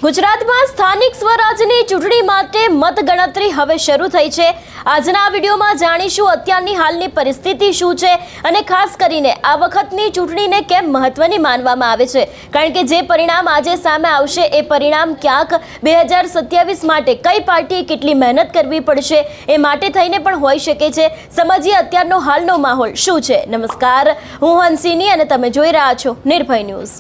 ગુજરાતમાં સ્થાનિક સ્વરાજની ચૂંટણી માટે મતગણતરી હવે શરૂ થઈ છે। આજના વિડીયોમાં જાણીશું અત્યારની હાલની પરિસ્થિતિ શું છે અને ખાસ કરીને આ વખતની ચૂંટણીને કેમ મહત્વની માનવામાં આવે છે, કારણ કે જે પરિણામ આજે સામે આવશે એ પરિણામ ક્યાંક 2027 માટે કઈ પાર્ટીએ કેટલી મહેનત કરવી પડશે એ માટે થઈને પણ હોઈ શકે છે। સમજીએ અત્યારનો હાલનો માહોલ શું છે। નમસ્કાર, હું હંસિની અને તમે જોઈ રહ્યા છો નિર્ભય ન્યૂઝ।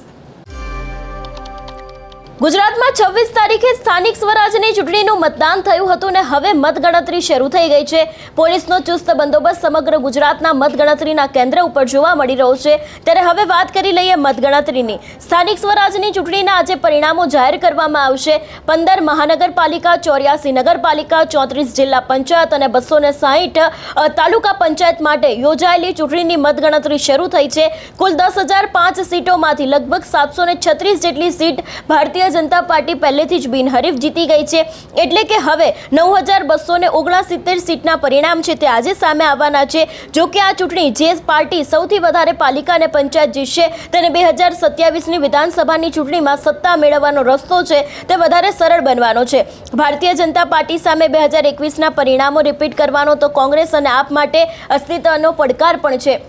ગુજરાતમાં 26 તારીખે સ્થાનિક સ્વરાજની ચૂંટણીનું મતદાન થયું હતું અને હવે મતગણતરી શરૂ થઈ ગઈ છે। પોલીસનો ચુસ્ત બંદોબસ્ત સમગ્ર ગુજરાતના મતગણતરીના કેન્દ્ર ઉપર જોવા મળી રહ્યો છે। ત્યારે હવે વાત કરી લઈએ મતગણતરીની। સ્થાનિક સ્વરાજની ચૂંટણીના આજે પરિણામો જાહેર કરવામાં આવશે। 15 મહાનગરપાલિકા, 84 નગરપાલિકા, 34 જિલ્લા પંચાયત અને 260 તાલુકા પંચાયત માટે યોજાયેલી ચૂંટણીની મતગણતરી શરૂ થઈ છે। કુલ 10,005 સીટોમાંથી લગભગ 736 જેટલી સીટ ભારતીય જનતા પાર્ટી પહેલેથી જ બિનહરીફ જીતી ગઈ છે, એટલે કે હવે 9,269 સીટના પરિણામ છે તે આજે સામે આવવાના છે। જો કે આ ચૂંટણી જે પાર્ટી સૌથી વધારે પાલિકા અને પંચાયત જીતશે તેને 2027ની વિધાનસભાની ચૂંટણીમાં સત્તા મેળવવાનો રસ્તો છે તે વધારે સરળ બનવાનો છે। ભારતીય જનતા પાર્ટી સામે 2021ના પરિણામો રિપીટ કરવાનો તો કોંગ્રેસ અને આપ માટે અસ્તિત્વનો પડકાર પણ છે।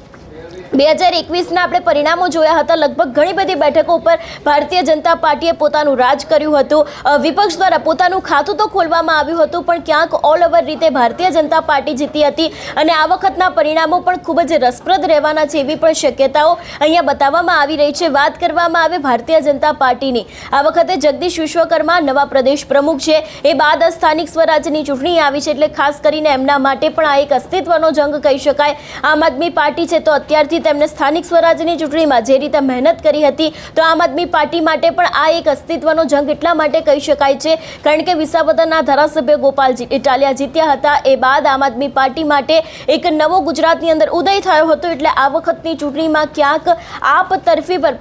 2021ના આપણે પરિણામો જોયા હતા। લગભગ ઘણી બધી બેઠકો ઉપર ભારતીય જનતા પાર્ટીએ પોતાનું રાજ કર્યું હતું। વિપક્ષ દ્વારા પોતાનું ખાતું તો ખોલવામાં આવ્યું હતું, પણ ક્યાંક ઓલ ઓવર રીતે ભારતીય જનતા પાર્ટી જીતી હતી અને આ વખતના પરિણામો પણ ખૂબ જ રસપ્રદ રહેવાના છે એવી પણ શક્યતાઓ અહીંયા બતાવવામાં આવી રહી છે। વાત કરવામાં આવે ભારતીય જનતા પાર્ટીની, આ વખતે જગદીશ વિશ્વકર્મા નવા પ્રદેશ પ્રમુખ છે। એ બાદ સ્થાનિક સ્વરાજની ચૂંટણી આવી છે, એટલે ખાસ કરીને એમના માટે પણ આ એક અસ્તિત્વનો જંગ કહી શકાય। આમ આદમી પાર્ટી છે તો અત્યારથી તેમને સ્થાનિક સ્વરાજની ચૂંટણીમાં જે રીતે મહેનત કરી હતી, તો આમ આદમી પાર્ટી માટે પણ આ એક અસ્તિત્વનો જંગ એટલા માટે કહી શકાય છે કારણ કે વિસાવદરના ધારાસભ્ય ગોપાલ ઇટાલિયા જીત્યા હતા। એ બાદ આમ આદમી પાર્ટી માટે એક નવો ગુજરાતની અંદર ઉદય થયો હતો, એટલે આ વખતની ચૂંટણીમાં ક્યાંક આપ તરફી પર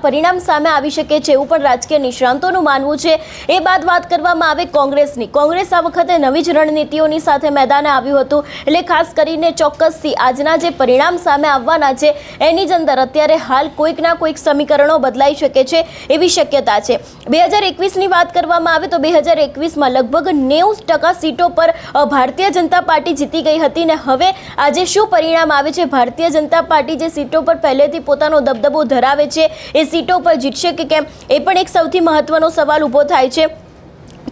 પરિણામ સામે આવી શકે છે એવું પણ રાજકીય નિષ્ણાંતોનું માનવું છે। એ બાદ વાત કરવામાં આવે કોંગ્રેસની, કોંગ્રેસ આ વખતે નવી જ રણનીતિઓની સાથે મેદાને આવ્યું હતું, એટલે ખાસ કરીને ચોક્કસથી આજના જે પરિણામ સામે આવવાના છે એની જ અંદર અત્યારે હાલ કોઈક ના કોઈક સમીકરણો બદલાઈ શકે છે એવી શક્યતા છે। 2021ની વાત કરવામાં આવે તો 2021માં લગભગ 90% સીટો પર ભારતીય જનતા પાર્ટી જીતી ગઈ હતી ને હવે આજે શું પરિણામ આવે છે, ભારતીય જનતા પાર્ટી જે સીટો પર પહેલેથી પોતાનો દબદબો ધરાવે છે એ સીટો પર જીતશે કે કેમ એ પણ એક સૌથી મહત્વનો સવાલ ઊભો થાય છે।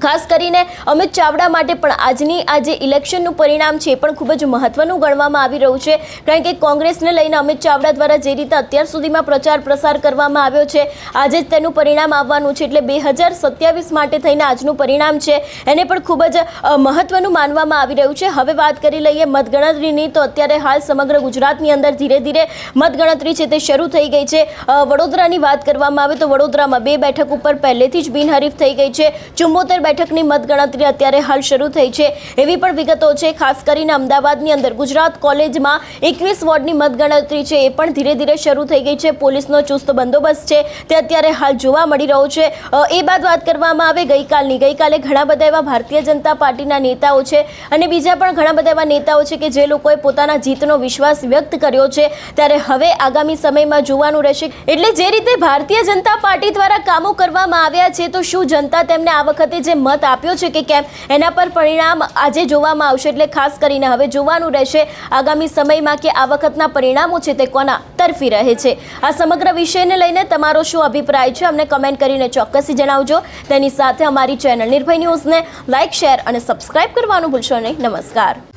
ખાસ કરીને અમિત ચાવડા માટે પણ આજની આ જે ઇલેક્શનનું પરિણામ છે એ પણ ખૂબ જ મહત્વનું ગણવામાં આવી રહ્યું છે, કારણ કે કોંગ્રેસને લઈને અમિત ચાવડા દ્વારા જે રીતે અત્યાર સુધીમાં પ્રચાર પ્રસાર કરવામાં આવ્યો છે આજે જ તેનું પરિણામ આવવાનું છે, એટલે 2027 માટે થઈને આજનું પરિણામ છે એને પણ ખૂબ જ મહત્વનું માનવામાં આવી રહ્યું છે। હવે વાત કરી લઈએ મતગણતરીની, તો અત્યારે હાલ સમગ્ર ગુજરાતની અંદર ધીરે ધીરે મતગણતરી છે તે શરૂ થઈ ગઈ છે। વડોદરાની વાત કરવામાં આવે તો વડોદરામાં 2 બેઠક ઉપર પહેલેથી જ બિનહરીફ થઈ ગઈ છે। 74 બેઠકની મતગણતરી અત્યારે હાલ શરૂ થઈ છે એવી પણ વિગતો છે। ખાસ કરીને અમદાવાદની અંદર ગુજરાત કોલેજમાં 21 વોર્ડની મતગણતરી છે એ પણ ધીરે ધીરે શરૂ થઈ ગઈ છે। પોલીસનો ચુસ્ત બંદોબસ્ત છે તે અત્યારે હાલ જોવા મળી રહ્યો છે। એ બાદ વાત કરવામાં આવે ગઈકાલે ઘણા બધા એવા ભારતીય જનતા પાર્ટીના નેતાઓ છે અને બીજા પણ ઘણા બધા એવા નેતાઓ છે કે જે લોકોએ પોતાના જીતનો વિશ્વાસ વ્યક્ત કર્યો છે, ત્યારે હવે આગામી સમયમાં જોવાનું રહેશે। એટલે જે રીતે ભારતીય જનતા પાર્ટી દ્વારા કામો કરવામાં આવ્યા છે, તો શું જનતા તેમને આ વખતે જે મત આપ્યો છે કે કેમ એના પર પરિણામ આજે જોવામાં આવશે। એટલે ખાસ કરીને હવે જોવાનું રહેશે આગામી સમયમાં કે આ વખતના પરિણામો છે તે કોના તરફી રહે છે। આ સમગ્ર વિષયને લઈને તમારો શું અભિપ્રાય છે અમને કમેન્ટ કરીને ચોક્કસથી જણાવજો। તેની સાથે અમારી ચેનલ નિર્ભય ન્યૂઝને લાઇક, શેર અને સબસ્ક્રાઇબ કરવાનું ભૂલશો નહીં। નમસ્કાર।